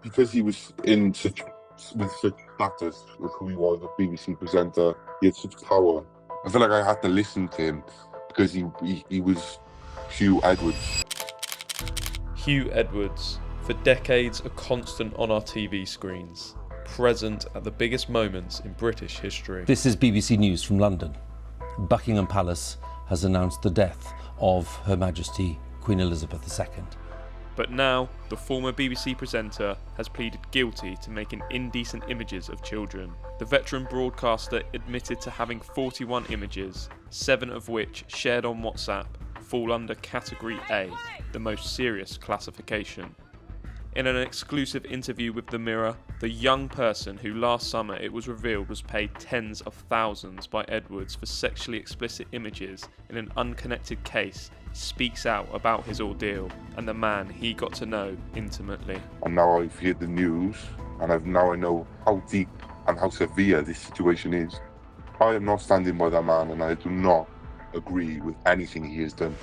because he was in such status with who he was, a BBC presenter. He had such power. I feel like I had to listen to him because he was Huw Edwards. Huw Edwards, for decades a constant on our TV screens, present at the biggest moments in British history. This is BBC News from London. Buckingham Palace has announced the death of Her Majesty Queen Elizabeth II. But now, the former BBC presenter has pleaded guilty to making indecent images of children. The veteran broadcaster admitted to having 41 images, 7 of which, shared on WhatsApp, fall under Category A, the most serious classification. In an exclusive interview with The Mirror, the young person who last summer it was revealed was paid tens of thousands by Edwards for sexually explicit images in an unconnected case speaks out about his ordeal and the man he got to know intimately. And now I've heard the news, and I know how deep and how severe this situation is. I am not standing by that man, and I do not agree with anything he has done.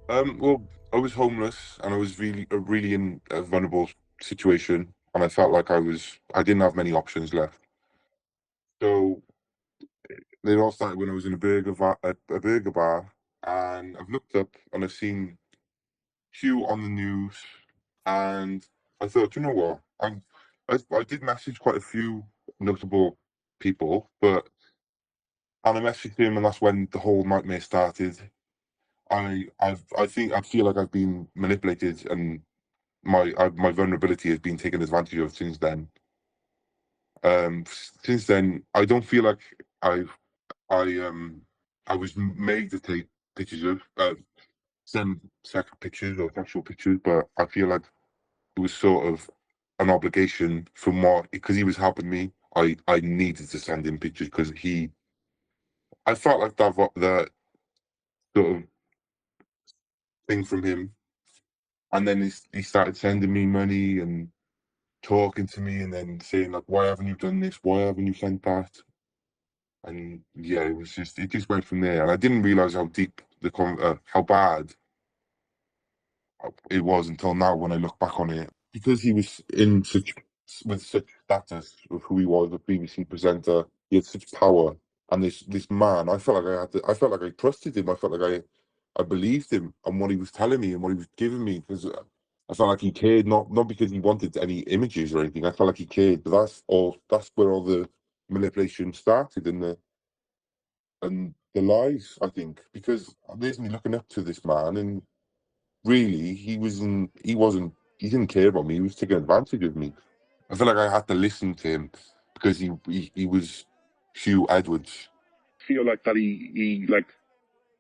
Well, I was homeless, and I was really in a vulnerable situation, and I felt like I didn't have many options left. So it all started when I was in a burger bar, and I've looked up and I've seen Huw on the news, and I thought, you know what, I did message quite a few notable people, and I messaged him, and that's when the whole nightmare started. I feel like I've been manipulated, and my vulnerability has been taken advantage of since then. Since then, I don't feel like I was made to take pictures of send sex pictures or sexual pictures, but I feel like it was sort of an obligation because he was helping me. I needed to send him pictures because I felt like that sort of thing from him. And then he started sending me money and talking to me, and then saying like, "Why haven't you done this? Why haven't you sent that?" And yeah, it just went from there. And I didn't realize how deep how bad it was until now when I look back on it. Because he was with such status of who he was, a BBC presenter, he had such power. And this man, I felt like I felt like I trusted him. I felt like I believed him and what he was telling me and what he was giving me, because I felt like he cared, not because he wanted any images or anything. I felt like he cared, but that's where all the manipulation started, and the lies, I think, because there's me looking up to this man, and really he didn't care about me. He was taking advantage of me. I feel like I had to listen to him because he was Huw Edwards. I feel like that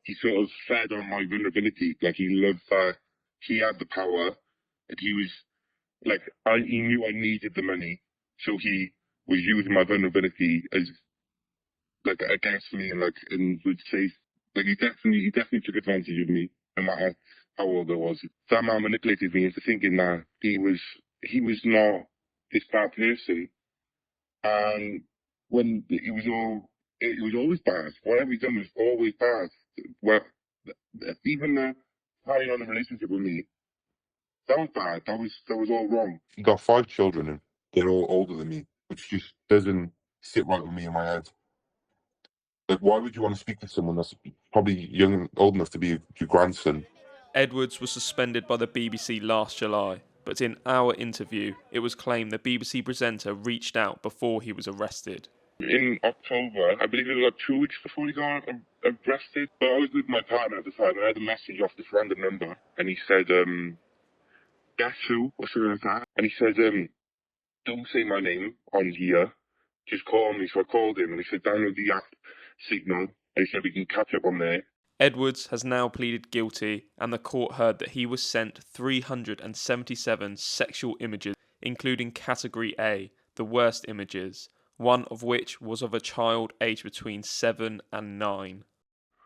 he sort of fed on my vulnerability. Like, he loved that he had the power, and he was like, he knew I needed the money, so he was using my vulnerability as like against me, and would say like he definitely took advantage of me, no matter how old I was. That man manipulated me into thinking that he was not this bad person, and when it was always bad. Whatever he done was always bad. Well, even carrying on a relationship with me, that was bad. That was all wrong. He got 5 children, and they're all older than me, which just doesn't sit right with me in my head. Like, why would you want to speak to someone that's probably young and old enough to be your grandson? Edwards was suspended by the BBC last July, but in our interview, it was claimed the BBC presenter reached out before he was arrested. In October, I believe it was like 2 weeks before he got arrested. But I was with my partner at the time, and I had a message off this random number, and he said, "Guess who?" or something like that. And he said, "Don't say my name on here. Just call me." So I called him, and he said, "Download the app Signal," and he said, "We can catch up on there." Edwards has now pleaded guilty, and the court heard that he was sent 377 sexual images, including Category A, the worst images, one of which was of a child aged between 7 and 9.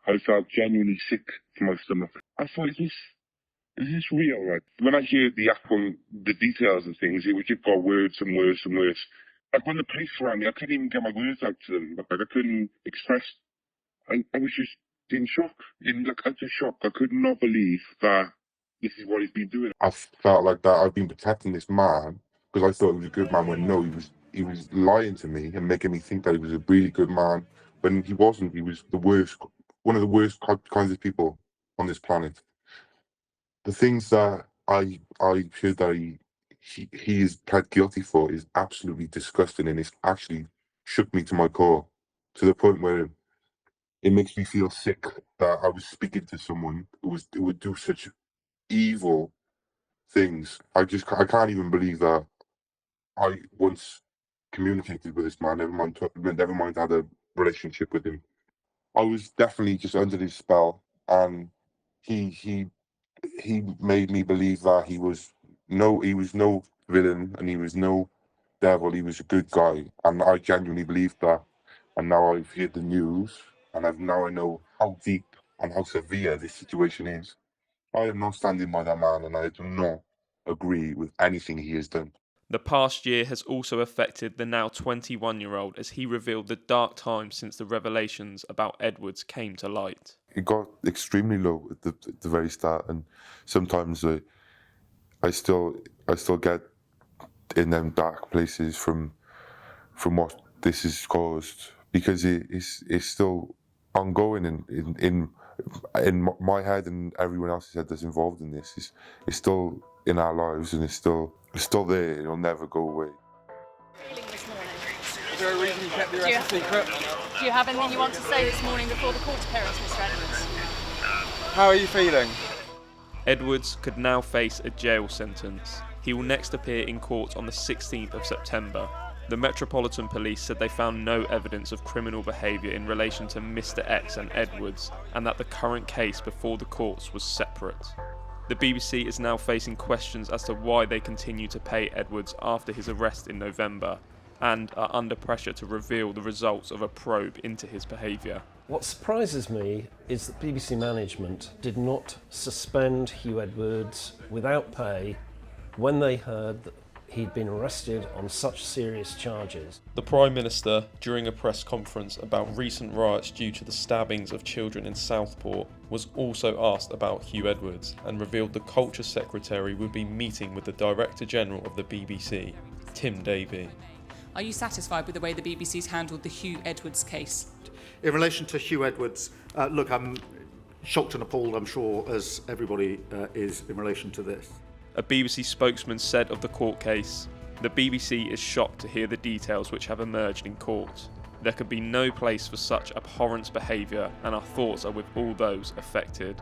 I felt genuinely sick to my stomach. I thought, is this real? Like, when I hear the details of things, it would just go words and words and words. Like, when the police were around me, I couldn't even get my words out to them. Like, I couldn't express. I was just in shock, in like utter shock. I could not believe that this is what he's been doing. I felt like that I've been protecting this man because I thought he was a good man when no, he was lying to me and making me think that he was a really good man when he wasn't. He was the worst, one of the worst kinds of people on this planet. The things that I heard that he is pled guilty for is absolutely disgusting, and it's actually shook me to my core, to the point where it makes me feel sick that I was speaking to someone who would do such evil things. I can't even believe that I once communicated with this man. Never mind had a relationship with him. I was definitely just under his spell, and he made me believe that he was no villain and he was no devil. He was a good guy, and I genuinely believed that. And now I've heard the news, and I know how deep and how severe this situation is. I am not standing by that man, and I do not agree with anything he has done. The past year has also affected the now 21-year-old as he revealed the dark times since the revelations about Edwards came to light. It got extremely low at the very start, and sometimes I still get in them dark places from what this has caused, because it's still ongoing in my head and everyone else's head that's involved in this. It's still in our lives, and it's still there. It'll never go away. Is there a reason you kept the arrest a secret? Do you have anything you want to say this morning before the court appearance, Mr. Edwards? How are you feeling? Edwards could now face a jail sentence. He will next appear in court on the 16th of September. The Metropolitan Police said they found no evidence of criminal behaviour in relation to Mr. X and Edwards, and that the current case before the courts was separate. The BBC is now facing questions as to why they continue to pay Edwards after his arrest in November, and are under pressure to reveal the results of a probe into his behaviour. What surprises me is that BBC management did not suspend Huw Edwards without pay when they heard that he'd been arrested on such serious charges. The Prime Minister, during a press conference about recent riots due to the stabbings of children in Southport, was also asked about Huw Edwards and revealed the Culture Secretary would be meeting with the Director General of the BBC, Tim Davie. Are you satisfied with the way the BBC's handled the Huw Edwards case? In relation to Huw Edwards, look, I'm shocked and appalled, I'm sure, as everybody is in relation to this. A BBC spokesman said of the court case, "The BBC is shocked to hear the details which have emerged in court. There could be no place for such abhorrent behaviour, and our thoughts are with all those affected."